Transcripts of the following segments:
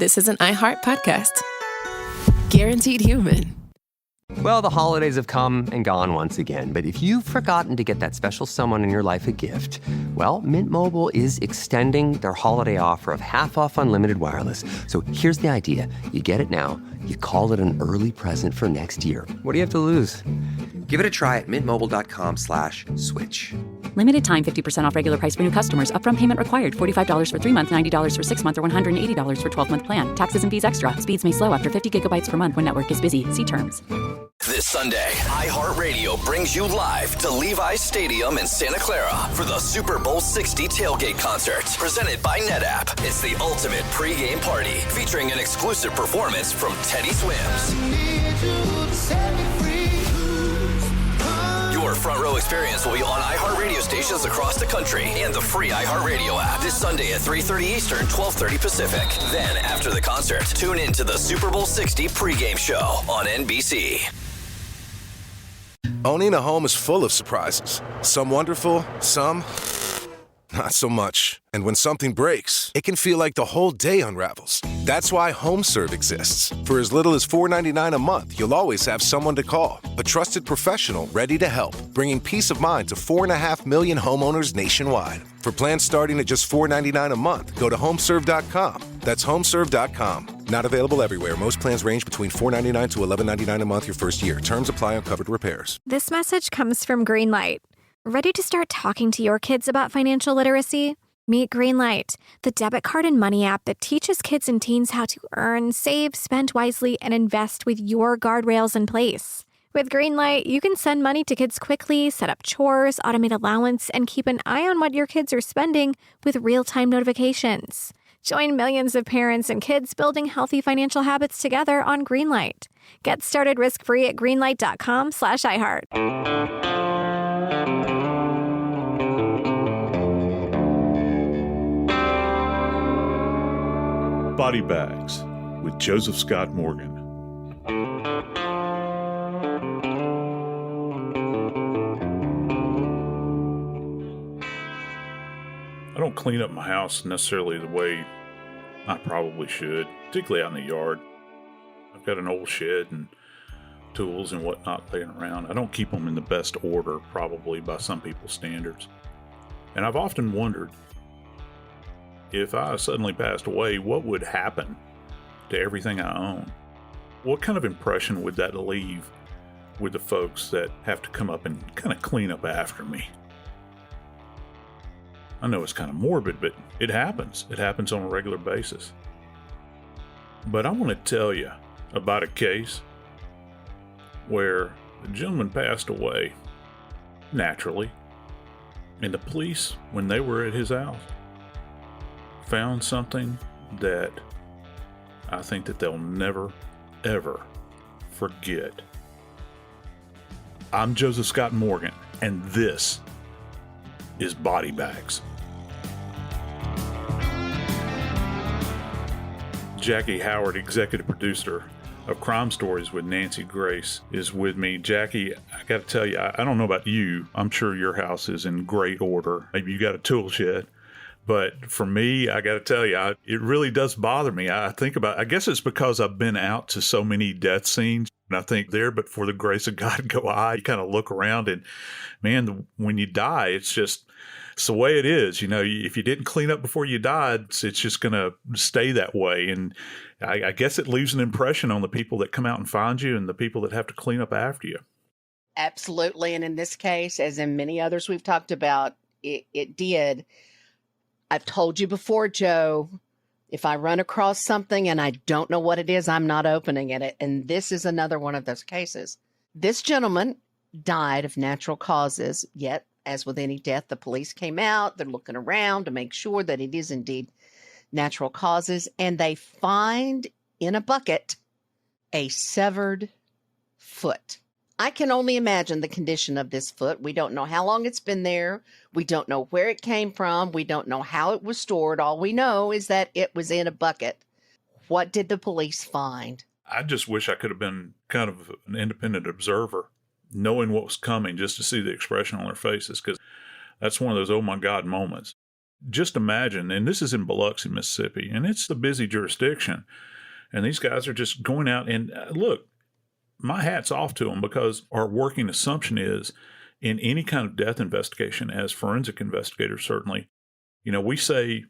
this is an iHeart podcast. Guaranteed human. Well, the holidays have come and gone once again, but if you've forgotten to get that special someone in your life a gift, well, Mint Mobile is extending their holiday offer of half off unlimited wireless. So here's the idea. You get it now, you call it an early present for next year. What do you have to lose? Give it a try at mintmobile.com/switch. Limited time 50% off regular price for new customers. Upfront payment required. $45 for 3 months, $90 for 6 months, or $180 for 12-month plan. Taxes and fees extra. Speeds may slow after 50 gigabytes per month when network is busy. See terms. This Sunday, iHeartRadio brings you live to Levi's Stadium in Santa Clara for the Super Bowl 60 tailgate concert, presented by NetApp. It's the ultimate pregame party, featuring an exclusive performance from Teddy Swims. Your front row experience will be on iHeartRadio stations across the country and the free iHeartRadio app this Sunday at 3:30 Eastern, 12:30 Pacific. Then, after the concert, tune in to the Super Bowl 60 pregame show on NBC. Owning a home is full of surprises. Some wonderful, some not so much. And when something breaks, it can feel like the whole day unravels. That's why HomeServe exists. For as little as $4.99 a month, you'll always have someone to call. A trusted professional ready to help, bringing peace of mind to 4.5 million homeowners nationwide. For plans starting at just $4.99 a month, go to homeserve.com. That's homeserve.com. Not available everywhere. Most plans range between $4.99 to $11.99 a month your first year. Terms apply on covered repairs. This message comes from Greenlight. Ready to start talking to your kids about financial literacy? Meet Greenlight, the debit card and money app that teaches kids and teens how to earn, save, spend wisely, and invest with your guardrails in place. With Greenlight, you can send money to kids quickly, set up chores, automate allowance, and keep an eye on what your kids are spending with real-time notifications. Join millions of parents and kids building healthy financial habits together on Greenlight. Get started risk-free at greenlight.com/iHeart. Body Bags with Joseph Scott Morgan. I don't clean up my house necessarily the way I probably should, particularly out in the yard. I've got an old shed and tools and whatnot laying around. I don't keep them in the best order, probably by some people's standards. And I've often wondered, if I suddenly passed away, what would happen to everything I own? What kind of impression would that leave with the folks that have to come up and kind of clean up after me? I know it's kind of morbid, but it happens. It happens on a regular basis. But I want to tell you about a case where the gentleman passed away naturally, and the police, when they were at his house, found something that I think that they'll never, ever forget. I'm Joseph Scott Morgan, and this is Body Bags. Jackie Howard, executive producer of Crime Stories with Nancy Grace, is with me. Jackie, I got to tell you, I don't know about you. I'm sure your house is in great order. Maybe you got a tool shed. But for me, I got to tell you, it really does bother me. I guess it's because I've been out to so many death scenes. And I think there, but for the grace of God go I. You kind of look around and, man, when you die, it's the way it is. You know, if you didn't clean up before you died, it's just going to stay that way. And I guess it leaves an impression on the people that come out and find you and the people that have to clean up after you. Absolutely. And in this case, as in many others we've talked about, it did. I've told you before, Joe, if I run across something and I don't know what it is, I'm not opening it. And this is another one of those cases. This gentleman died of natural causes, yet, as with any death, the police came out. They're looking around to make sure that it is indeed natural causes. And they find in a bucket a severed foot. I can only imagine the condition of this foot. We don't know how long it's been there. We don't know where it came from. We don't know how it was stored. All we know is that it was in a bucket. What did the police find? I just wish I could have been kind of an independent observer, knowing what was coming, just to see the expression on their faces, because that's one of those oh my God moments. just imagine, and this is in Biloxi, Mississippi, and it's the busy jurisdiction. And these guys are just going out and look, my hat's off to them, because our working assumption is in any kind of death investigation, as forensic investigators certainly, we say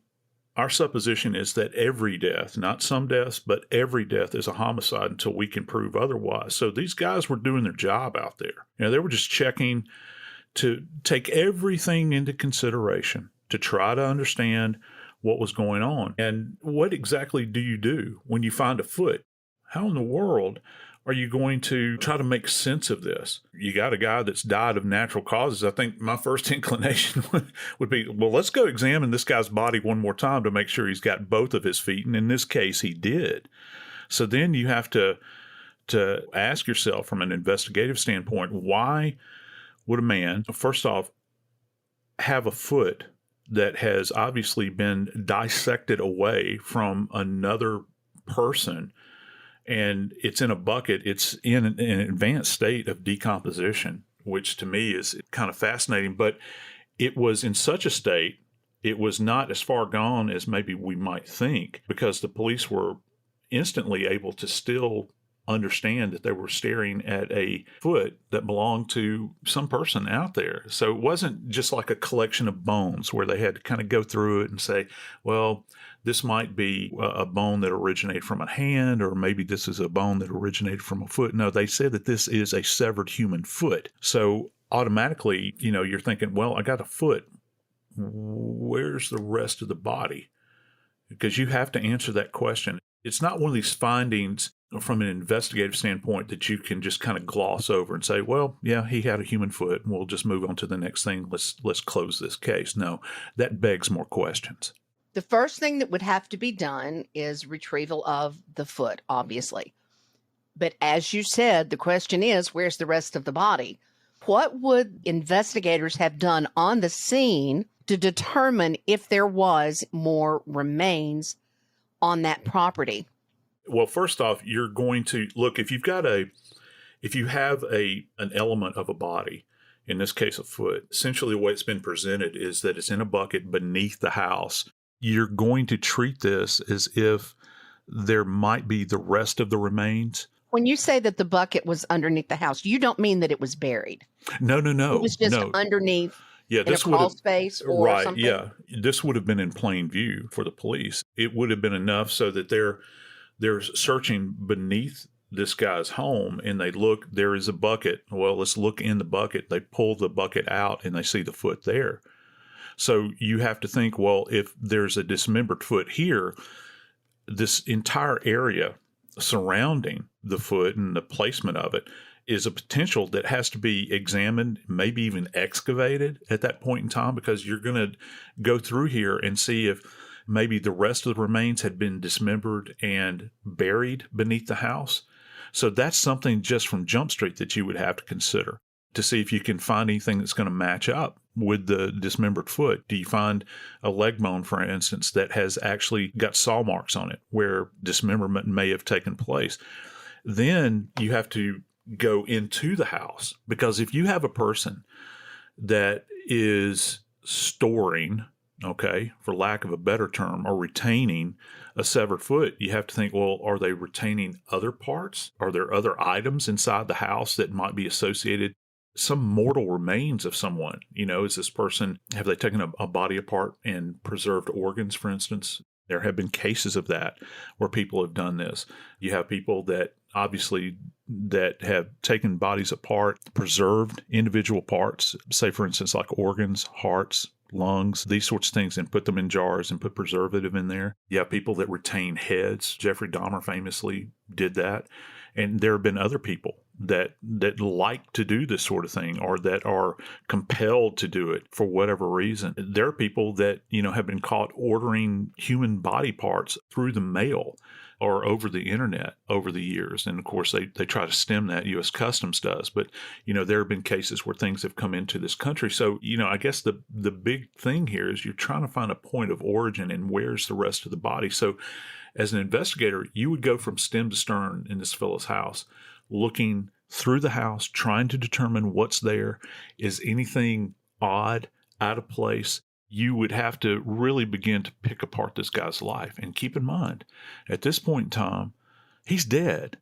our supposition is that every death, not some deaths, but every death is a homicide until we can prove otherwise. So these guys were doing their job out there. They were just checking to take everything into consideration to try to understand what was going on. And what exactly do you do when you find a foot? How in the world are you going to try to make sense of this? You got a guy that's died of natural causes. I think my first inclination would be, well, let's go examine this guy's body one more time to make sure he's got both of his feet. And in this case, he did. So then you have to ask yourself from an investigative standpoint, why would a man, first off, have a foot that has obviously been dissected away from another person, and it's in a bucket, it's in an advanced state of decomposition, which to me is kind of fascinating. But it was in such a state, it was not as far gone as maybe we might think, because the police were instantly able to still understand that they were staring at a foot that belonged to some person out there. So it wasn't just like a collection of bones where they had to kind of go through it and say, well, this might be a bone that originated from a hand, or maybe this is a bone that originated from a foot. No, they said that this is a severed human foot. So automatically, you're thinking, well, I got a foot. Where's the rest of the body? Because you have to answer that question. It's not one of these findings from an investigative standpoint that you can just kind of gloss over and say, well, yeah, he had a human foot, and we'll just move on to the next thing. Let's close this case. No, that begs more questions. The first thing that would have to be done is retrieval of the foot, obviously. But as you said, the question is, where's the rest of the body? What would investigators have done on the scene to determine if there was more remains on that property? Well, first off, you're going to look, if you have an element of a body, in this case a foot, essentially the way it's been presented is that it's in a bucket beneath the house. You're going to treat this as if there might be the rest of the remains. When you say that the bucket was underneath the house, you don't mean that it was buried. No. It was just underneath. Yeah, in a crawl space or right, something? Yeah. This would have been in plain view for the police. It would have been enough so that they're searching beneath this guy's home, and they look, there is a bucket. Well, let's look in the bucket. They pull the bucket out, and they see the foot there. So you have to think, well, if there's a dismembered foot here, this entire area surrounding the foot and the placement of it is a potential that has to be examined, maybe even excavated at that point in time, because you're going to go through here and see if maybe the rest of the remains had been dismembered and buried beneath the house. So that's something just from Jump Street that you would have to consider to see if you can find anything that's going to match up with the dismembered foot. Do you find a leg bone, for instance, that has actually got saw marks on it where dismemberment may have taken place? Then you have to go into the house, because if you have a person that is storing, for lack of a better term, or retaining a severed foot, you have to think, well, are they retaining other parts? Are there other items inside the house that might be associated, some mortal remains of someone? Is this person, have they taken a body apart and preserved organs, for instance? There have been cases of that where people have done this. You have people that obviously that have taken bodies apart, preserved individual parts, say, for instance, like organs, hearts, lungs, these sorts of things, and put them in jars and put preservative in there. You have people that retain heads. Jeffrey Dahmer famously did that. And there have been other people that like to do this sort of thing, or that are compelled to do it for whatever reason. There are people that, have been caught ordering human body parts through the mail or over the internet over the years. And of course, they try to stem that. U.S. Customs does. But, there have been cases where things have come into this country. So, I guess the big thing here is you're trying to find a point of origin and where's the rest of the body. So as an investigator, you would go from stem to stern in this fellow's house, looking through the house, trying to determine what's there. Is anything odd, out of place? you would have to really begin to pick apart this guy's life. And keep in mind, at this point in time, he's dead.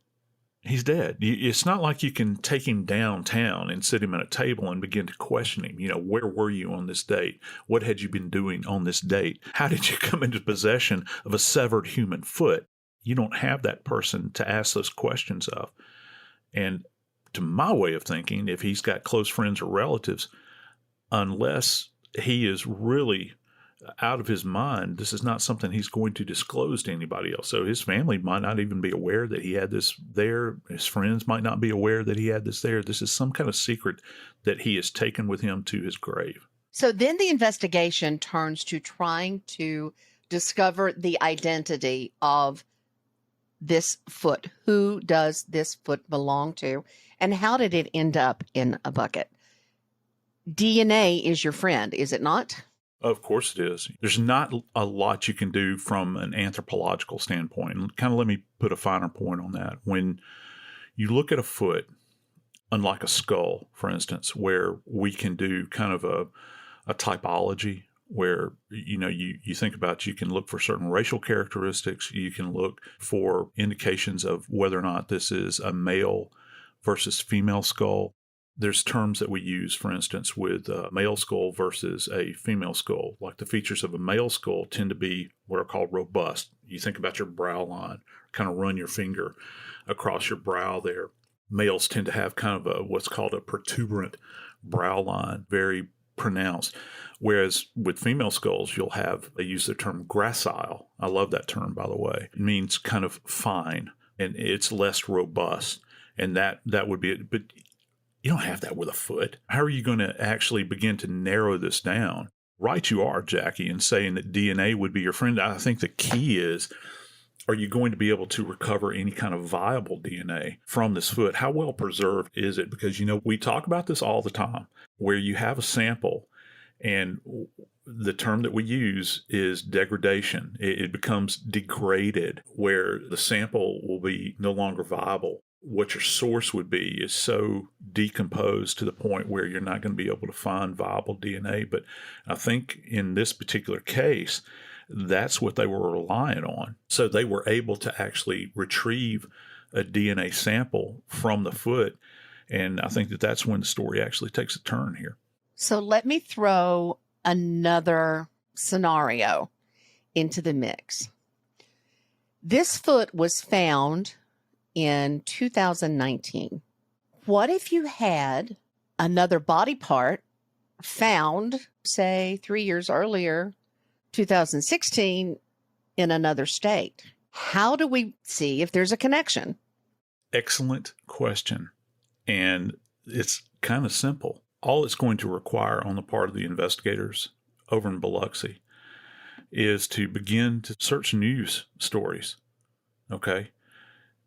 He's dead. It's not like you can take him downtown and sit him at a table and begin to question him. Where were you on this date? What had you been doing on this date? How did you come into possession of a severed human foot? You don't have that person to ask those questions of. And to my way of thinking, if he's got close friends or relatives, unless he is really out of his mind, this is not something he's going to disclose to anybody else. So his family might not even be aware that he had this there. His friends might not be aware that he had this there. This is some kind of secret that he has taken with him to his grave. So then the investigation turns to trying to discover the identity of this foot. Who does this foot belong to? And how did it end up in a bucket? DNA is your friend, is it not? Of course it is. There's not a lot you can do from an anthropological standpoint. And kind of let me put a finer point on that. When you look at a foot, unlike a skull, for instance, where we can do kind of a typology where, you think about, you can look for certain racial characteristics. You can look for indications of whether or not this is a male versus female skull. There's terms that we use, for instance, with a male skull versus a female skull. Like the features of a male skull tend to be what are called robust. You think about your brow line, kind of run your finger across your brow there. Males tend to have kind of what's called a protuberant brow line, very pronounced. Whereas with female skulls, they use the term gracile. I love that term, by the way. It means kind of fine, and it's less robust. And that would be it. But you don't have that with a foot. How are you going to actually begin to narrow this down? Right you are, Jackie, in saying that DNA would be your friend. I think the key is, are you going to be able to recover any kind of viable DNA from this foot? How well preserved is it? Because, we talk about this all the time, where you have a sample and the term that we use is degradation. It becomes degraded, where the sample will be no longer viable. What your source would be is so decomposed to the point where you're not going to be able to find viable DNA. But I think in this particular case, that's what they were relying on. So they were able to actually retrieve a DNA sample from the foot. And I think that that's when the story actually takes a turn here. So let me throw another scenario into the mix. This foot was found in 2019. What if you had another body part found, say, 3 years earlier, 2016, in another state? How do we see if there's a connection? Excellent question. And it's kind of simple. All it's going to require on the part of the investigators over in Biloxi is to begin to search news stories. Okay?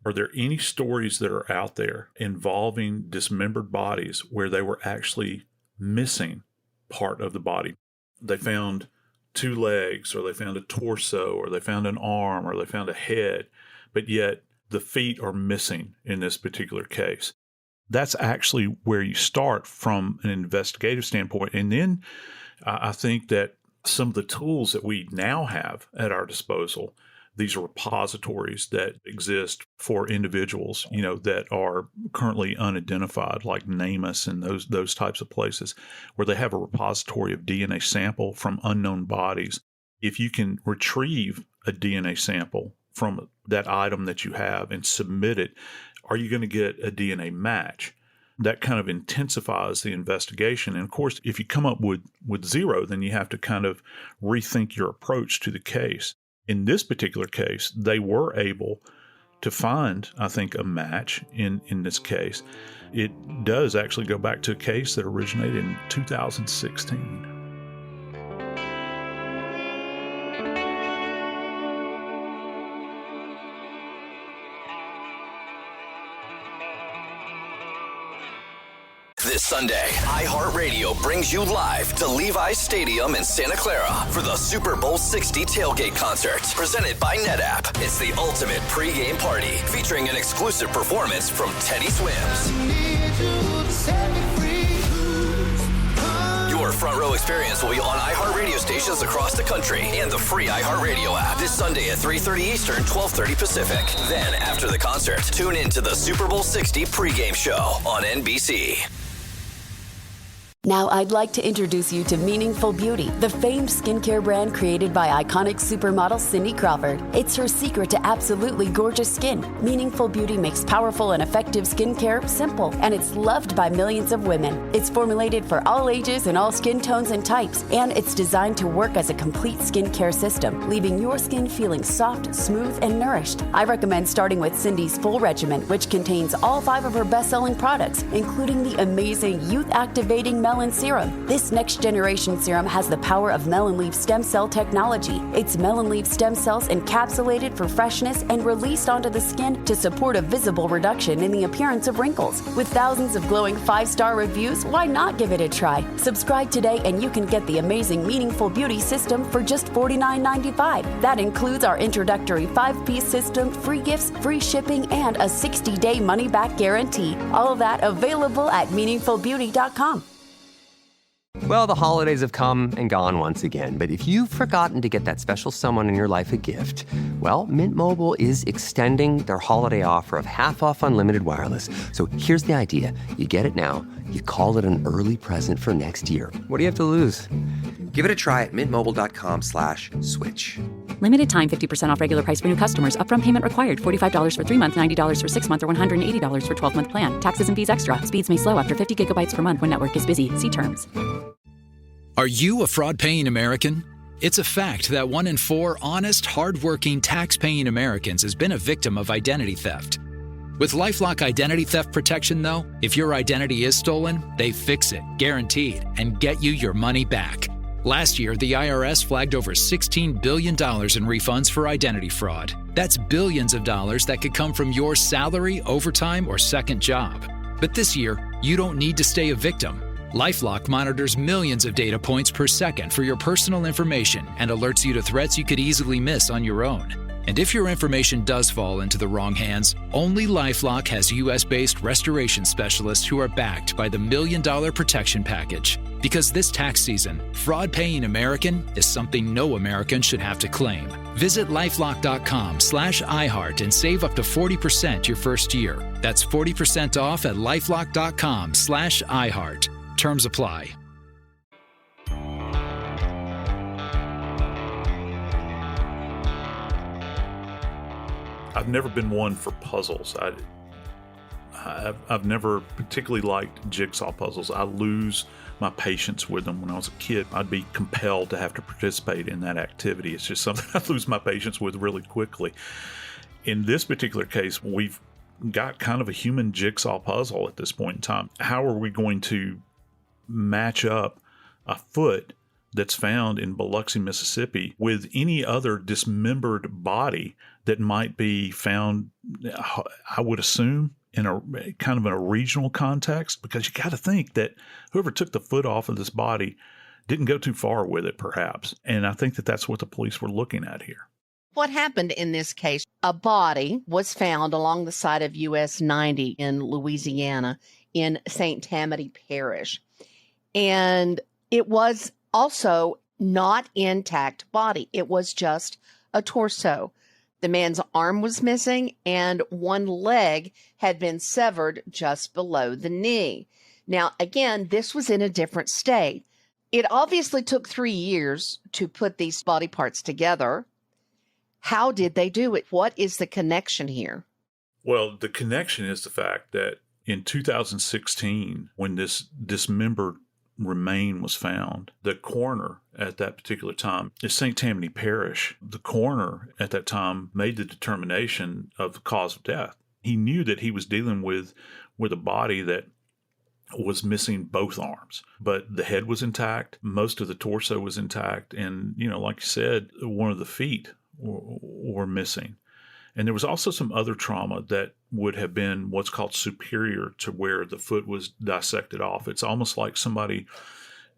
Are there any stories that are out there involving dismembered bodies where they were actually missing part of the body? They found 2 legs, or they found a torso, or they found an arm, or they found a head, but yet the feet are missing in this particular case. That's actually where you start from an investigative standpoint. And then I think that some of the tools that we now have at our disposal, these are repositories that exist for individuals, that are currently unidentified, like NamUs and those types of places, where they have a repository of DNA sample from unknown bodies. If you can retrieve a DNA sample from that item that you have and submit it, are you going to get a DNA match? That kind of intensifies the investigation. And of course, if you come up with 0, then you have to kind of rethink your approach to the case. In this particular case, they were able to find, I think, a match in this case. It does actually go back to a case that originated in 2016. This Sunday, iHeartRadio brings you live to Levi's Stadium in Santa Clara for the Super Bowl 60 tailgate concert, presented by NetApp. It's the ultimate pregame party, featuring an exclusive performance from Teddy Swims. Your front row experience will be on iHeartRadio stations across the country and the free iHeartRadio app this Sunday at 3:30 Eastern, 12:30 Pacific. Then, after the concert, tune in to the Super Bowl 60 pregame show on NBC. Now I'd like to introduce you to Meaningful Beauty, the famed skincare brand created by iconic supermodel Cindy Crawford. It's her secret to absolutely gorgeous skin. Meaningful Beauty makes powerful and effective skincare simple, and it's loved by millions of women. It's formulated for all ages and all skin tones and types, and it's designed to work as a complete skincare system, leaving your skin feeling soft, smooth, and nourished. I recommend starting with Cindy's full regimen, which contains all 5 of her best-selling products, including the amazing youth-activating melon serum. This next-generation serum has the power of melon leaf stem cell technology. It's melon leaf stem cells encapsulated for freshness and released onto the skin to support a visible reduction in the appearance of wrinkles. With thousands of glowing 5-star reviews, why not give it a try? Subscribe today and you can get the amazing Meaningful Beauty system for just $49.95. That includes our introductory 5-piece system, free gifts, free shipping, and a 60-day money-back guarantee. All of that available at meaningfulbeauty.com. Well, the holidays have come and gone once again, but if you've forgotten to get that special someone in your life a gift, well, Mint Mobile is extending their holiday offer of half off unlimited wireless. So here's the idea. You get it now, you call it an early present for next year. What do you have to lose? Give it a try at mintmobile.com/switch. Limited time 50% off regular price for new customers. Upfront payment required. $45 for 3 months, $90 for 6 months, or $180 for 12-month plan. Taxes and fees extra. Speeds may slow after 50 gigabytes per month when network is busy. See terms. Are you a fraud-paying American? It's a fact that 1 in 4 honest, hard-working, tax-paying Americans has been a victim of identity theft. With LifeLock Identity Theft Protection, though, if your identity is stolen, they fix it, guaranteed, and get you your money back. Last year, the IRS flagged over $16 billion in refunds for identity fraud. That's billions of dollars that could come from your salary, overtime, or second job. But this year, you don't need to stay a victim. LifeLock monitors millions of data points per second for your personal information and alerts you to threats you could easily miss on your own. And if your information does fall into the wrong hands, only LifeLock has U.S.-based restoration specialists who are backed by the $1 Million Protection Package. Because this tax season, fraud-paying American is something no American should have to claim. Visit LifeLock.com/iHeart and save up to 40% your first year. That's 40% off at LifeLock.com/iHeart. Terms apply. I've never been one for puzzles. I've never particularly liked jigsaw puzzles. I lose my patience with them. When I was a kid, I'd be compelled to have to participate in that activity. It's just something I lose my patience with really quickly. In this particular case, we've got kind of a human jigsaw puzzle at this point in time. How are we going to match up a foot that's found in Biloxi, Mississippi with any other dismembered body that might be found, I would assume, in a kind of in a regional context? Because you got to think that whoever took the foot off of this body didn't go too far with it, perhaps. And I think that that's what the police were looking at here. What happened in this case, a body was found along the side of US 90 in Louisiana in St. Tammany Parish. And it was also not intact body. It was just a torso. The man's arm was missing and one leg had been severed just below the knee. Now, again, this was in a different state. It obviously took 3 years to put these body parts together. How did they do it? What is the connection here? Well, the connection is the fact that in 2016, when this dismembered remain was found, the coroner at that particular time in St. Tammany Parish, the coroner at that time made the determination of the cause of death. He knew that he was dealing with a body that was missing both arms, but the head was intact, most of the torso was intact, and, like you said, one of the feet were missing. And there was also some other trauma that would have been what's called superior to where the foot was dissected off. It's almost like somebody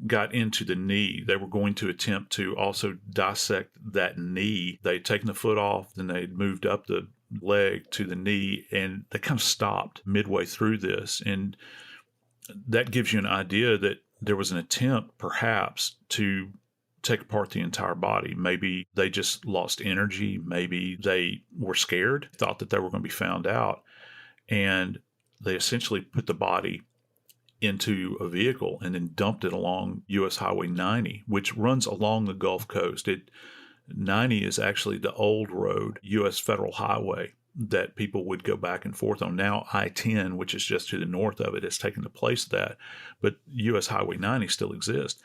got into the knee. They were going to attempt to also dissect that knee. They'd taken the foot off, then they'd moved up the leg to the knee, and they kind of stopped midway through this. And that gives you an idea that there was an attempt perhaps to take apart the entire body. Maybe they just lost energy. Maybe they were scared, thought that they were going to be found out. And they essentially put the body into a vehicle and then dumped it along U.S. Highway 90, which runs along the Gulf Coast. 90 is actually the old road, U.S. federal highway, that people would go back and forth on. Now I-10, which is just to the north of it, has taken the place of that, but U.S. Highway 90 still exists.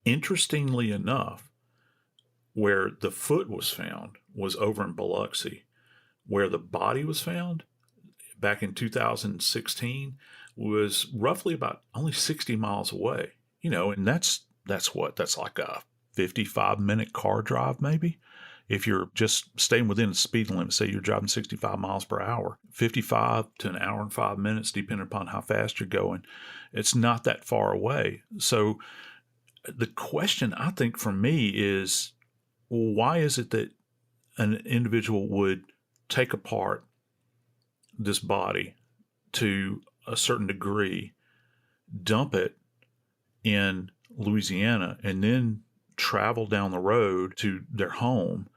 Interestingly enough, where the foot was found was over in Biloxi. Where the body was found back in 2016 was roughly about only 60 miles away. And that's like a 55-minute car drive maybe. If you're just staying within the speed limit, say you're driving 65 miles per hour, 55 to an hour and 5 minutes, depending upon how fast you're going, it's not that far away. So the question, I think, for me is, why is it that an individual would take apart this body to a certain degree, dump it in Louisiana, and then travel down the road to their home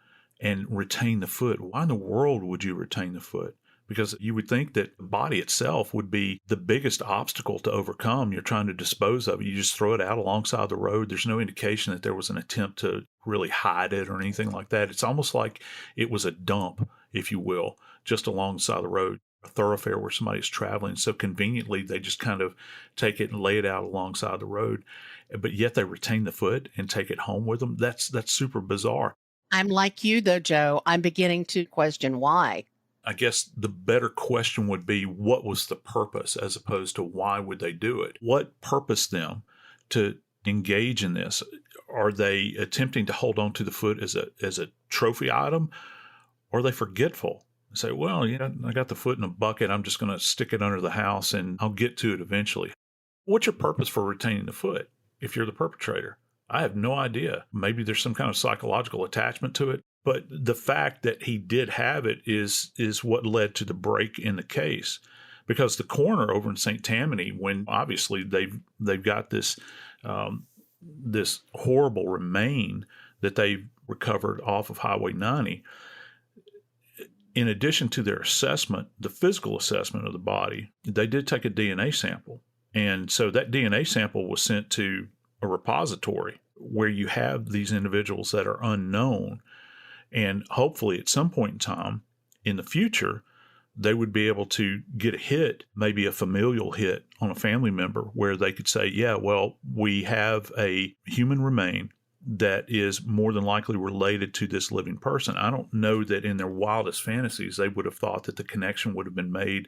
and retain the foot? Why in the world would you retain the foot? Because you would think that the body itself would be the biggest obstacle to overcome. You're trying to dispose of it. You just throw it out alongside the road. There's no indication that there was an attempt to really hide it or anything like that. It's almost like it was a dump, if you will, just alongside the road, a thoroughfare where somebody's traveling. So conveniently, they just kind of take it and lay it out alongside the road. But yet they retain the foot and take it home with them. That's super bizarre. I'm like you, though, Joe. I'm beginning to question why. I guess the better question would be, what was the purpose, as opposed to why would they do it? What purposed them to engage in this? Are they attempting to hold on to the foot as a trophy item? Or are they forgetful? Say, well, I got the foot in a bucket. I'm just going to stick it under the house and I'll get to it eventually. What's your purpose for retaining the foot if you're the perpetrator? I have no idea. Maybe there's some kind of psychological attachment to it. But the fact that he did have it is what led to the break in the case, because the coroner over in St. Tammany, when obviously they've got this this horrible remain that they recovered off of Highway 90, in addition to their assessment, the physical assessment of the body, they did take a DNA sample, and so that DNA sample was sent to a repository where you have these individuals that are unknown. And hopefully at some point in time in the future, they would be able to get a hit, maybe a familial hit on a family member, where they could say, yeah, well, we have a human remain that is more than likely related to this living person. I don't know that in their wildest fantasies, they would have thought that the connection would have been made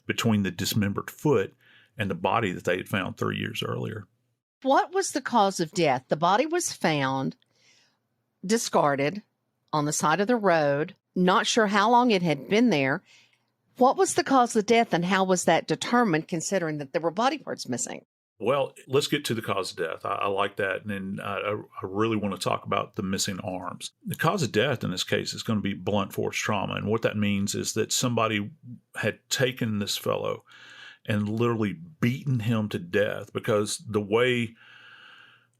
between the dismembered foot and the body that they had found 3 years earlier. What was the cause of death? The body was found discarded on the side of the road. Not sure how long it had been there. What was the cause of death, and how was that determined, considering that there were body parts missing? Well, let's get to the cause of death. I like that. And then I really want to talk about the missing arms. The cause of death in this case is going to be blunt force trauma. And what that means is that somebody had taken this fellow and literally beaten him to death, because the way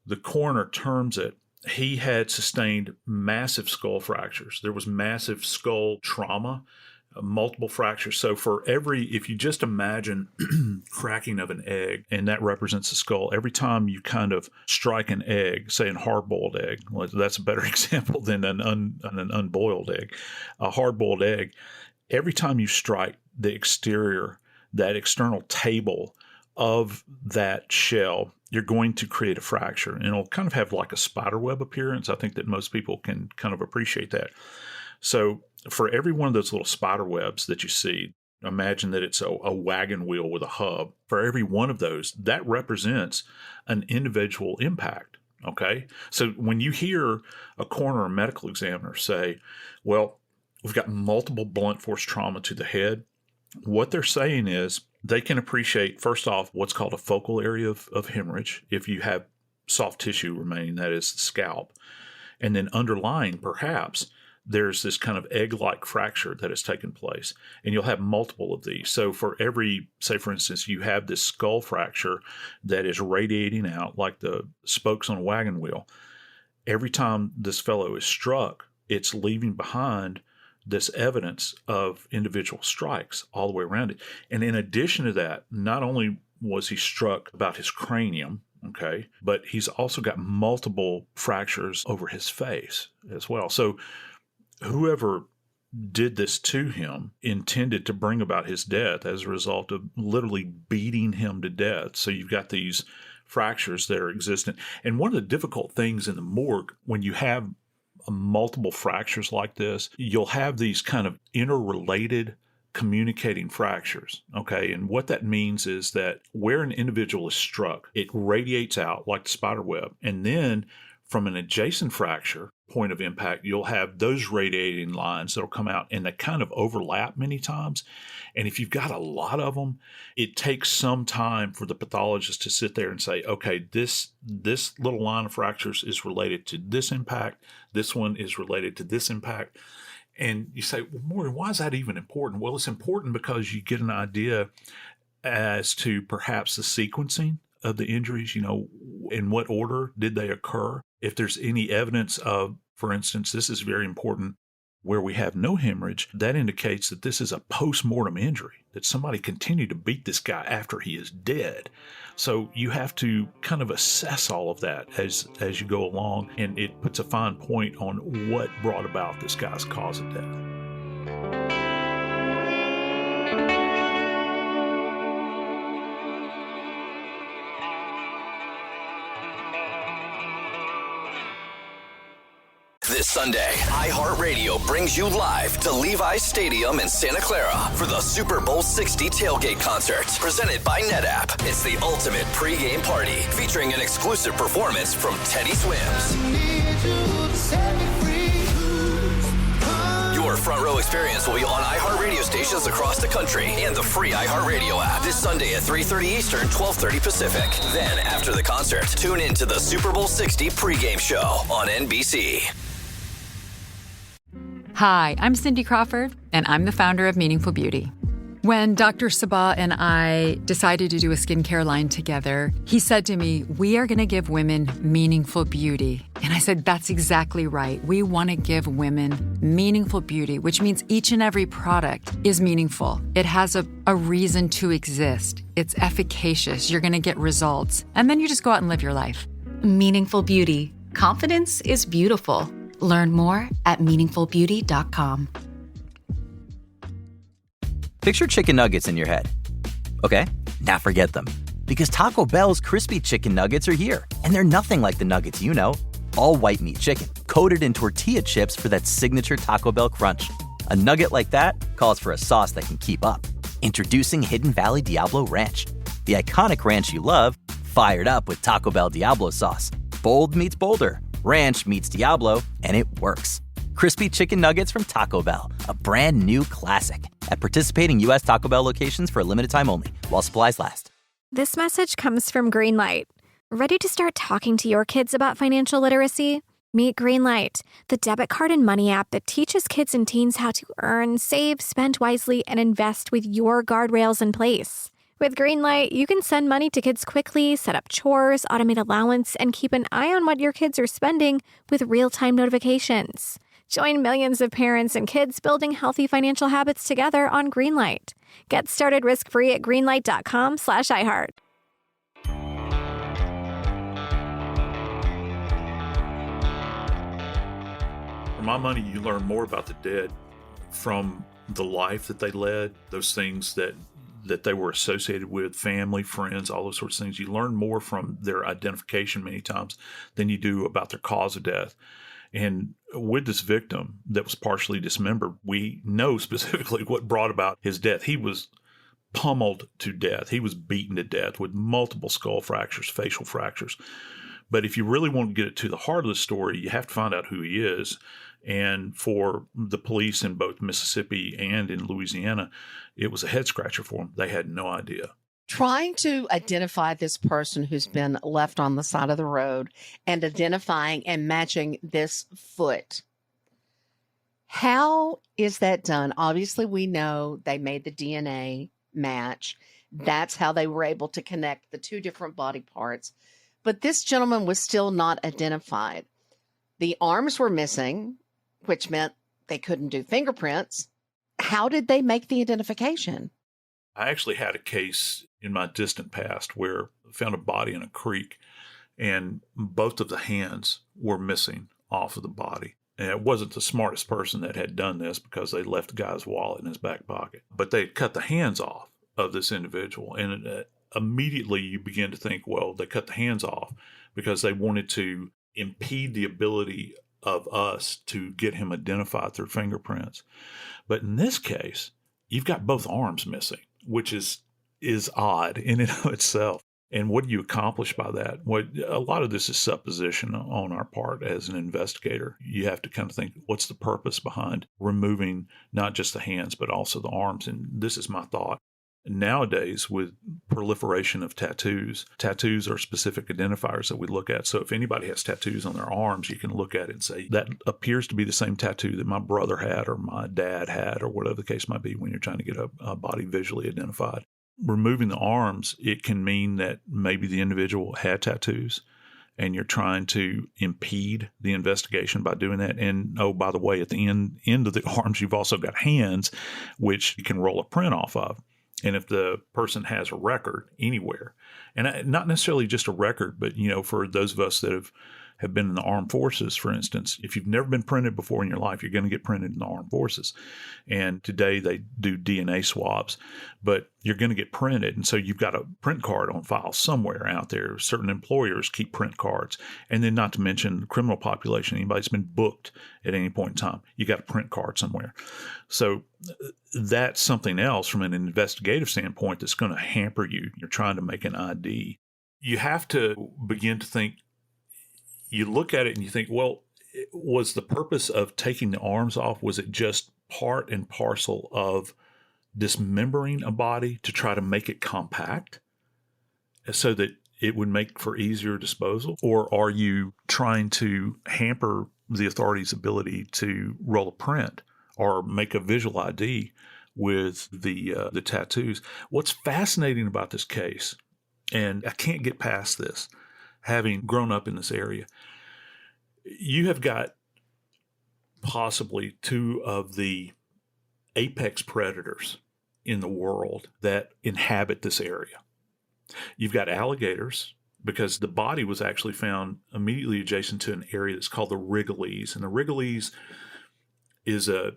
the coroner terms it, he had sustained massive skull fractures. There was massive skull trauma, multiple fractures. So if you just imagine cracking of an egg, and that represents the skull, every time you kind of strike an egg, say a hard-boiled egg, well, that's a better example than an unboiled egg, a hard-boiled egg, every time you strike the exterior, that external table of that shell, you're going to create a fracture, and it'll kind of have like a spiderweb appearance. I think that most people can kind of appreciate that. So for every one of those little spider webs that you see, imagine that it's a wagon wheel with a hub. For every one of those, that represents an individual impact. Okay. So when you hear a coroner or medical examiner say, well, we've got multiple blunt force trauma to the head, what they're saying is they can appreciate, first off, what's called a focal area of hemorrhage, if you have soft tissue remaining, that is the scalp. And then underlying, perhaps, there's this kind of egg-like fracture that has taken place, and you'll have multiple of these. So for every, say for instance, you have this skull fracture that is radiating out like the spokes on a wagon wheel. Every time this fellow is struck, it's leaving behind this evidence of individual strikes all the way around it. And in addition to that, not only was he struck about his cranium, okay, but he's also got multiple fractures over his face as well. So whoever did this to him intended to bring about his death as a result of literally beating him to death. So you've got these fractures that are existent. And one of the difficult things in the morgue, when you have multiple fractures like this, you'll have these kind of interrelated communicating fractures, okay? And what that means is that where an individual is struck, it radiates out like the spider web. And then from an adjacent fracture point of impact, you'll have those radiating lines that'll come out, and they kind of overlap many times. And if you've got a lot of them, it takes some time for the pathologist to sit there and say, okay, this little line of fractures is related to this impact. This one is related to this impact. And you say, well, Morgan, why is that even important? Well, it's important because you get an idea as to perhaps the sequencing of the injuries, in what order did they occur? If there's any evidence of, for instance, this is very important, where we have no hemorrhage, that indicates that this is a post-mortem injury, that somebody continued to beat this guy after he is dead. So you have to kind of assess all of that as you go along, and it puts a fine point on what brought about this guy's cause of death. This Sunday, iHeartRadio brings you live to Levi's Stadium in Santa Clara for the Super Bowl 60 tailgate concert, presented by NetApp. It's the ultimate pregame party, featuring an exclusive performance from Teddy Swims. Your front row experience will be on iHeartRadio stations across the country and the free iHeartRadio app this Sunday at 3:30 Eastern, 12:30 Pacific. Then, after the concert, tune in to the Super Bowl 60 pregame show on NBC. Hi, I'm Cindy Crawford, and I'm the founder of Meaningful Beauty. When Dr. Sabah and I decided to do a skincare line together, he said to me, we are going to give women meaningful beauty. And I said, that's exactly right. We want to give women meaningful beauty, which means each and every product is meaningful. It has a reason to exist. It's efficacious. You're going to get results. And then you just go out and live your life. Meaningful Beauty. Confidence is beautiful. Learn more at meaningfulbeauty.com. Picture chicken nuggets in your head. Okay, now forget them. Because Taco Bell's crispy chicken nuggets are here. And they're nothing like the nuggets you know. All white meat chicken, coated in tortilla chips for that signature Taco Bell crunch. A nugget like that calls for a sauce that can keep up. Introducing Hidden Valley Diablo Ranch. The iconic ranch you love, fired up with Taco Bell Diablo sauce. Bold meets bolder. Ranch meets Diablo, and it works. Crispy chicken nuggets from Taco Bell, a brand new classic. At participating U.S. Taco Bell locations for a limited time only, while supplies last. This message comes from Greenlight. Ready to start talking to your kids about financial literacy? Meet Greenlight, the debit card and money app that teaches kids and teens how to earn, save, spend wisely, and invest with your guardrails in place. With Greenlight, you can send money to kids quickly, set up chores, automate allowance, and keep an eye on what your kids are spending with real-time notifications. Join millions of parents and kids building healthy financial habits together on Greenlight. Get started risk-free at greenlight.com/iHeart. For my money, you learn more about the dead from the life that they led, those things that they were associated with, family, friends, all those sorts of things. You learn more from their identification many times than you do about their cause of death. And with this victim that was partially dismembered, we know specifically what brought about his death. He was pummeled to death. He was beaten to death with multiple skull fractures, facial fractures. But if you really want to get it to the heart of the story, you have to find out who he is. And for the police in both Mississippi and in Louisiana, it was a head scratcher for them. They had no idea. Trying to identify this person who's been left on the side of the road and identifying and matching this foot How is that done? Obviously, we know they made the DNA match. That's how they were able to connect the two different body parts. But this gentleman was still not identified. The arms were missing, which meant they couldn't do fingerprints. How did they make the identification? I actually had a case in my distant past where I found a body in a creek and both of the hands were missing off of the body. And it wasn't the smartest person that had done this because they left the guy's wallet in his back pocket. But they cut the hands off of this individual. And immediately you begin to think, well, they cut the hands off because they wanted to impede the ability of us to get him identified through fingerprints. But in this case, you've got both arms missing, which is odd in and of itself. And what do you accomplish by that? A lot of this is supposition on our part as an investigator. You have to kind of think, what's the purpose behind removing not just the hands, but also the arms? And this is my thought. Nowadays, with proliferation of tattoos are specific identifiers that we look at. So if anybody has tattoos on their arms, you can look at it and say, that appears to be the same tattoo that my brother had or my dad had or whatever the case might be when you're trying to get a body visually identified. Removing the arms, it can mean that maybe the individual had tattoos and you're trying to impede the investigation by doing that. And, oh, by the way, at the end of the arms, you've also got hands, which you can roll a print off of. And if the person has a record anywhere, and not necessarily just a record, but, for those of us that have been in the armed forces, for instance, if you've never been printed before in your life, you're going to get printed in the armed forces. And today they do DNA swabs, but you're going to get printed. And so you've got a print card on file somewhere out there. Certain employers keep print cards. And then not to mention the criminal population, anybody that's been booked at any point in time, you got a print card somewhere. So that's something else from an investigative standpoint that's going to hamper you. You're trying to make an ID. You have to begin to think, you look at it and you think, well, was the purpose of taking the arms off, was it just part and parcel of dismembering a body to try to make it compact so that it would make for easier disposal? Or are you trying to hamper the authorities' ability to roll a print or make a visual ID with the tattoos? What's fascinating about this case, and I can't get past this, having grown up in this area, you have got possibly two of the apex predators in the world that inhabit this area. You've got alligators, because the body was actually found immediately adjacent to an area that's called the Wrigley's. And the Wrigley's is a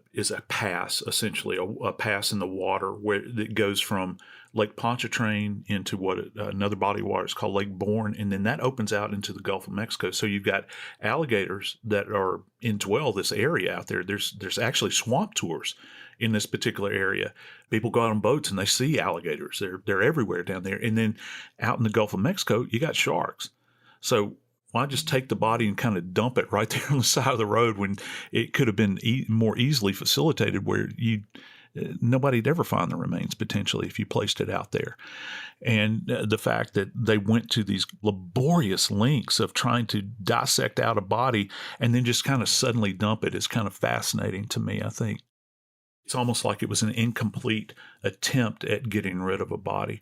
pass, essentially, a pass in the water where it goes from Lake Pontchartrain into another body of water is called Lake Bourne, and then that opens out into the Gulf of Mexico. So you've got alligators that are indwell this area out there. There's actually swamp tours in this particular area. People go out on boats and they see alligators. They're everywhere down there. And then out in the Gulf of Mexico, you got sharks. So why just take the body and kind of dump it right there on the side of the road when it could have been more easily facilitated where nobody'd ever find the remains potentially if you placed it out there. And the fact that they went to these laborious lengths of trying to dissect out a body and then just kind of suddenly dump it is kind of fascinating to me, I think. It's almost like it was an incomplete attempt at getting rid of a body.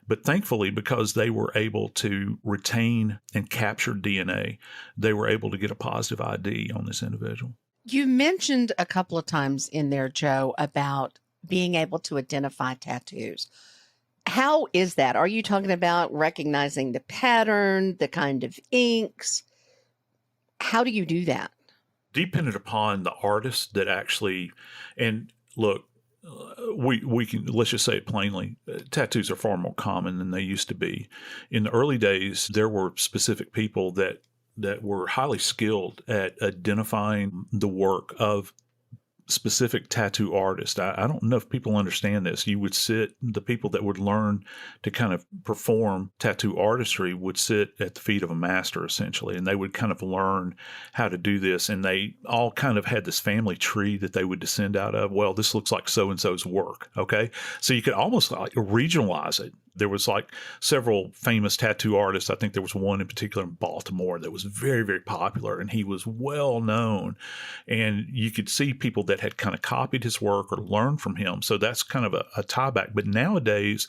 But thankfully, because they were able to retain and capture DNA, they were able to get a positive ID on this individual. You mentioned a couple of times in there, Joe, about being able to identify tattoos. How is that? Are you talking about recognizing the pattern, the kind of inks? How do you do that? Dependent upon the artist that actually, and look, we can, let's just say it plainly, tattoos are far more common than they used to be. In the early days, there were specific people that were highly skilled at identifying the work of specific tattoo artists. I don't know if people understand this. The people that would learn to kind of perform tattoo artistry would sit at the feet of a master, essentially, and they would kind of learn how to do this. And they all kind of had this family tree that they would descend out of. Well, this looks like so-and-so's work, okay? So you could almost like regionalize it There was like several famous tattoo artists. I think there was one in particular in Baltimore that was very, very popular, and he was well known. And you could see people that had kind of copied his work or learned from him. So that's kind of a tie back. But nowadays,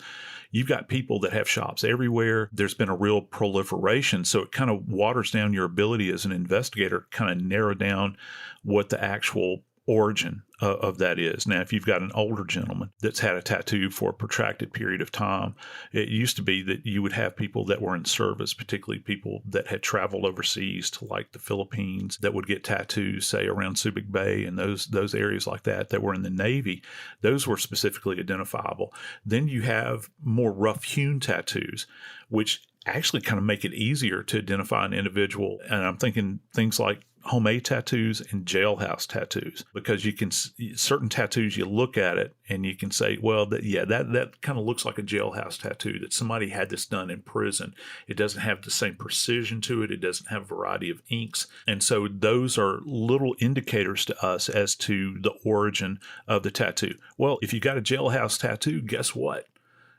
you've got people that have shops everywhere. There's been a real proliferation. So it kind of waters down your ability as an investigator to kind of narrow down what the actual origin of that is. Now, if you've got an older gentleman that's had a tattoo for a protracted period of time, it used to be that you would have people that were in service, particularly people that had traveled overseas to like the Philippines, that would get tattoos, say around Subic Bay and those areas like that were in the Navy. Those were specifically identifiable. Then you have more rough-hewn tattoos, which actually kind of make it easier to identify an individual. And I'm thinking things like homemade tattoos and jailhouse tattoos, because you can, certain tattoos, you look at it and you can say, well, that kind of looks like a jailhouse tattoo, that somebody had this done in prison. It doesn't have the same precision to it. It doesn't have a variety of inks. And so those are little indicators to us as to the origin of the tattoo. Well, if you got a jailhouse tattoo, guess what?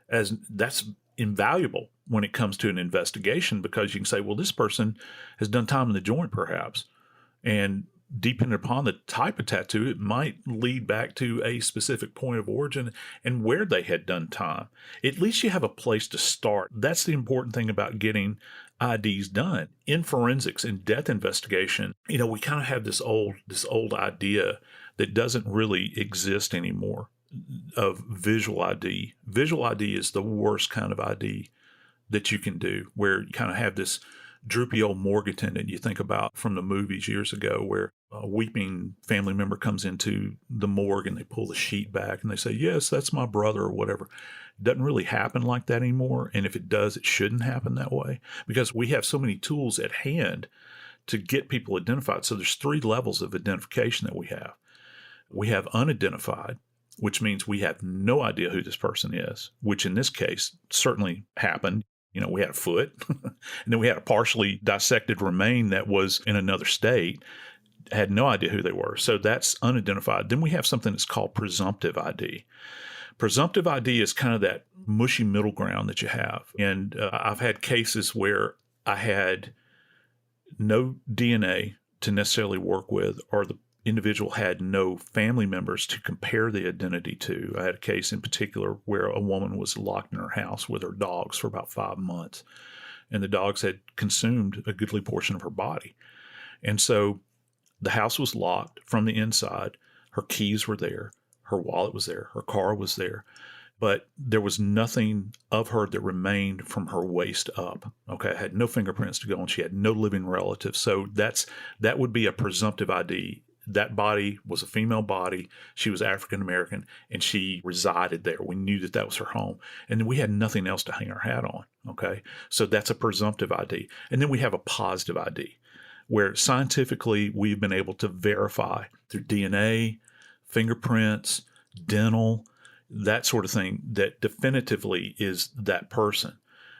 As that's invaluable when it comes to an investigation, because you can say, well, this person has done time in the joint perhaps. And depending upon the type of tattoo, it might lead back to a specific point of origin and where they had done time. At least you have a place to start. That's the important thing about getting IDs done. In forensics and death investigation, we kind of have this old idea that doesn't really exist anymore of visual ID. Visual ID is the worst kind of ID that you can do, where you kind of have this droopy old morgue attendant you think about from the movies years ago, where a weeping family member comes into the morgue and they pull the sheet back and they say, yes, that's my brother or whatever. It doesn't really happen like that anymore. And if it does, it shouldn't happen that way, because we have so many tools at hand to get people identified. So there's 3 levels of identification that we have. We have unidentified, which means we have no idea who this person is, which in this case certainly happened. We had a foot, and then we had a partially dissected remain that was in another state, had no idea who they were. So that's unidentified. Then we have something that's called presumptive ID. Presumptive ID is kind of that mushy middle ground that you have. And I've had cases where I had no DNA to necessarily work with, or the individual had no family members to compare the identity to. I had a case in particular where a woman was locked in her house with her dogs for about 5 months, and the dogs had consumed a goodly portion of her body. And so the house was locked from the inside. Her keys were there. Her wallet was there. Her car was there. But there was nothing of her that remained from her waist up. Okay, I had no fingerprints to go on. She had no living relatives. So that would be a presumptive ID. That body was a female body. She was African American, and she resided there. We knew that was her home. And then we had nothing else to hang our hat on. Okay, so that's a presumptive ID. And then we have a positive ID, where scientifically we've been able to verify through DNA, fingerprints, dental, that sort of thing, that definitively is that person.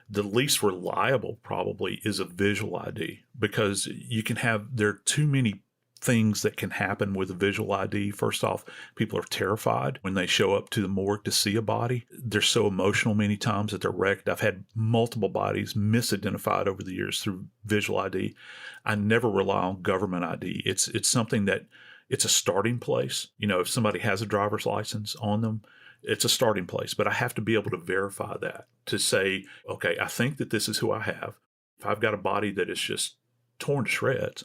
The least reliable probably is a visual ID, because there are too many things that can happen with a visual ID. First off, people are terrified when they show up to the morgue to see a body. They're so emotional many times that they're wrecked. I've had multiple bodies misidentified over the years through visual ID. I never rely on government ID. It's something that, it's a starting place. If somebody has a driver's license on them, it's a starting place, but I have to be able to verify that to say, okay, I think that this is who I have. If I've got a body that is just torn to shreds,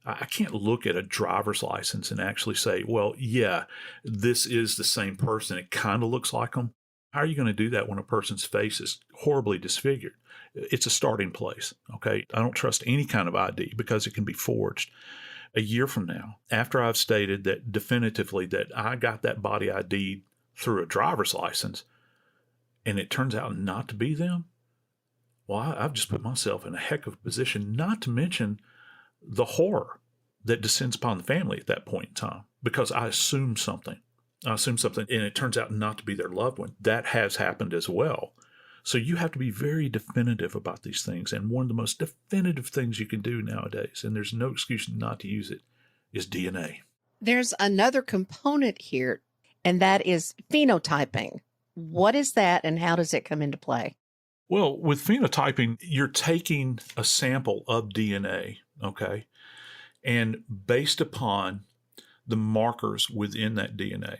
I can't look at a driver's license and actually say, well, yeah, this is the same person. It kind of looks like them. How are you going to do that when a person's face is horribly disfigured? It's a starting place, okay? I don't trust any kind of ID because it can be forged. A year from now, after I've stated that definitively that I got that body ID through a driver's license, and it turns out not to be them, well, I've just put myself in a heck of a position, not to mention the horror that descends upon the family at that point in time, because I assumed something, and it turns out not to be their loved one. That has happened as well. So you have to be very definitive about these things. And one of the most definitive things you can do nowadays, and there's no excuse not to use it, is DNA. There's another component here, and that is phenotyping. What is that, and how does it come into play? Well, with phenotyping, you're taking a sample of DNA, okay? And based upon the markers within that DNA,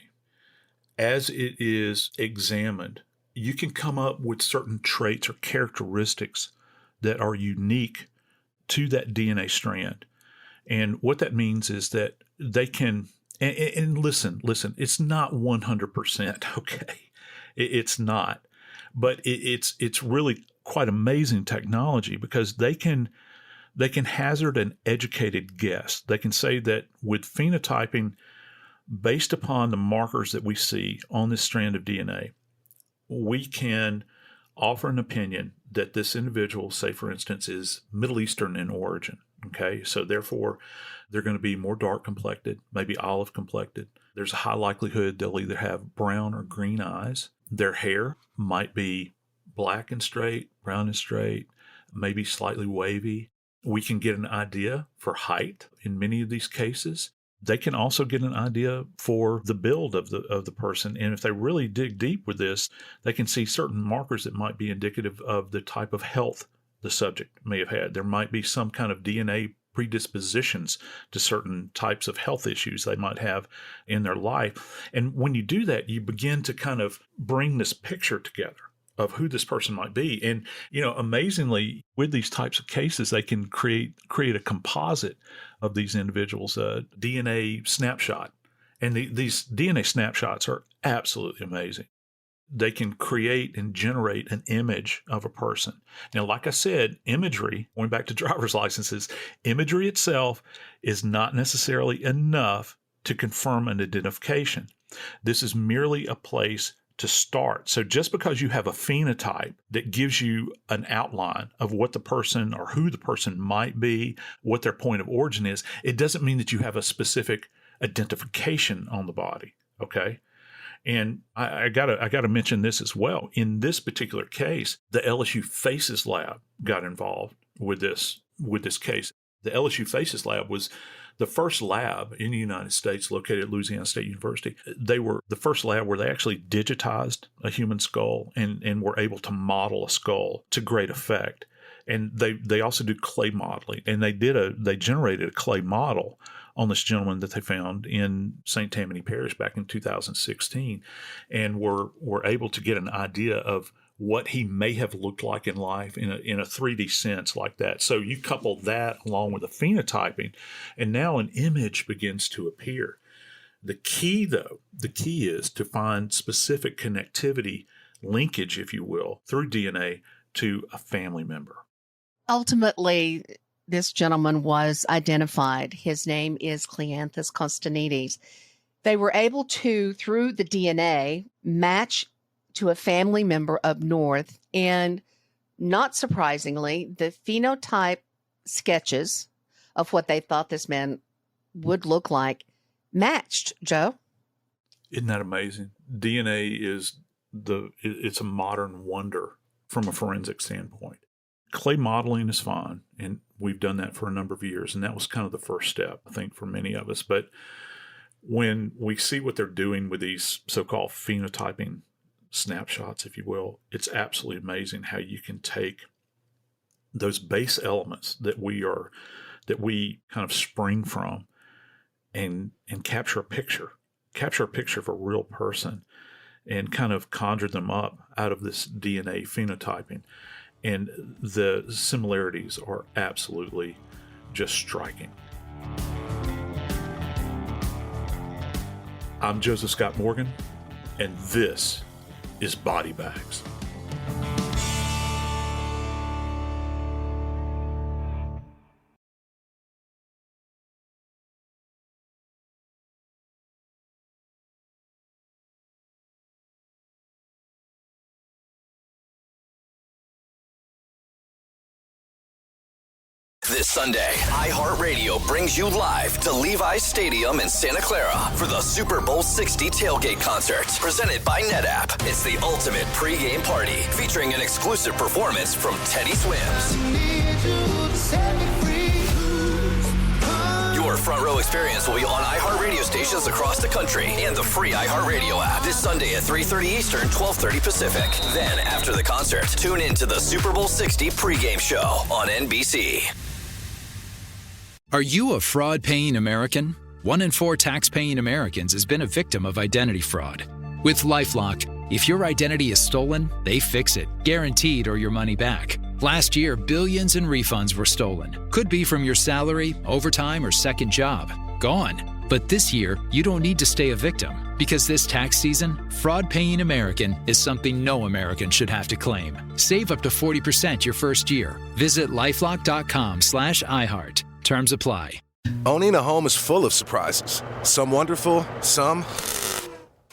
as it is examined, you can come up with certain traits or characteristics that are unique to that DNA strand. And what that means is that they can, and listen, it's not 100%, okay? It's not. But it's really quite amazing technology because they can hazard an educated guess. They can say that with phenotyping, based upon the markers that we see on this strand of DNA, we can offer an opinion that this individual, say for instance, is Middle Eastern in origin. Okay, so therefore they're going to be more dark complected, maybe olive complected. There's a high likelihood they'll either have brown or green eyes. Their hair might be black and straight, brown and straight, maybe slightly wavy. We can get an idea for height in many of these cases. They can also get an idea for the build of the person. And if they really dig deep with this, they can see certain markers that might be indicative of the type of health the subject may have had. There might be some kind of DNA predispositions to certain types of health issues they might have in their life. And when you do that, you begin to kind of bring this picture together of who this person might be. And, amazingly, with these types of cases, they can create a composite of these individuals, a DNA snapshot. And these DNA snapshots are absolutely amazing. They can create and generate an image of a person. Now, like I said, imagery, going back to driver's licenses, imagery itself is not necessarily enough to confirm an identification. This is merely a place to start. So just because you have a phenotype that gives you an outline of what the person or who the person might be, what their point of origin is, it doesn't mean that you have a specific identification on the body, okay? And I gotta mention this as well. In this particular case, the LSU Faces Lab got involved with this case. The LSU Faces Lab was the first lab in the United States located at Louisiana State University. They were the first lab where they actually digitized a human skull and were able to model a skull to great effect. And they also do clay modeling. And they generated a clay model on this gentleman that they found in St. Tammany Parish back in 2016, and were able to get an idea of what he may have looked like in life in a 3D sense like that. So you couple that along with the phenotyping, and now an image begins to appear. The key is to find specific connectivity, linkage, if you will, through DNA to a family member. Ultimately, this gentleman was identified. His name is Kleanthis Konstantinidis. They were able to, through the DNA, match to a family member up north. And not surprisingly, the phenotype sketches of what they thought this man would look like matched, Joe. Isn't that amazing? DNA it's a modern wonder from a forensic standpoint. Clay modeling is fine, and we've done that for a number of years, and that was kind of the first step, I think, for many of us. But when we see what they're doing with these so-called phenotyping snapshots, if you will, it's absolutely amazing how you can take those base elements that we kind of spring from and capture a picture of a real person and kind of conjure them up out of this DNA phenotyping. And the similarities are absolutely just striking. I'm Joseph Scott Morgan, and this is Body Bags. This Sunday, iHeartRadio brings you live to Levi's Stadium in Santa Clara for the Super Bowl 60 tailgate concert, presented by NetApp. It's the ultimate pregame party, featuring an exclusive performance from Teddy Swims. Your Your front row experience will be on iHeartRadio stations across the country and the free iHeartRadio app this Sunday at 3:30 Eastern, 12:30 Pacific. Then, after the concert, tune in to the Super Bowl 60 pregame show on NBC. Are you a fraud-paying American? 1 in 4 tax-paying Americans has been a victim of identity fraud. With LifeLock, if your identity is stolen, they fix it, guaranteed, or your money back. Last year, billions in refunds were stolen. Could be from your salary, overtime, or second job. Gone. But this year, you don't need to stay a victim, because this tax season, fraud-paying American is something no American should have to claim. Save up to 40% your first year. Visit lifelock.com/iHeart. Terms apply. Owning a home is full of surprises. Some wonderful, some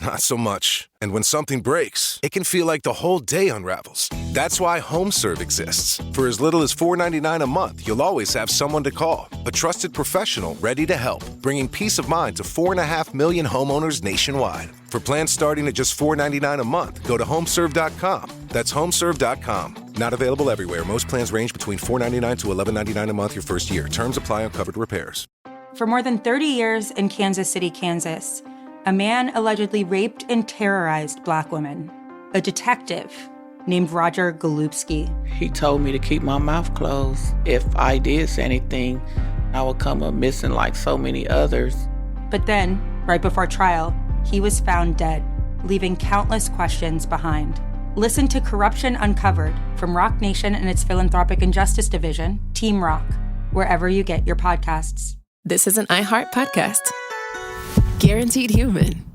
not so much. And when something breaks, it can feel like the whole day unravels. That's why HomeServe exists. For as little as $4.99 a month, you'll always have someone to call. A trusted professional ready to help, bringing peace of mind to 4.5 million homeowners nationwide. For plans starting at just $4.99 a month, go to homeserve.com. That's homeserve.com. Not available everywhere. Most plans range between $4.99 to $11.99 a month your first year. Terms apply on covered repairs. For more than 30 years in Kansas City, Kansas, a man allegedly raped and terrorized Black women. A detective named Roger Golubsky. He told me to keep my mouth closed. If I did say anything, I would come up missing like so many others. But then, right before trial, he was found dead, leaving countless questions behind. Listen to Corruption Uncovered from Rock Nation and its Philanthropic and Justice Division, Team Rock, wherever you get your podcasts. This is an iHeart podcast. Guaranteed Human.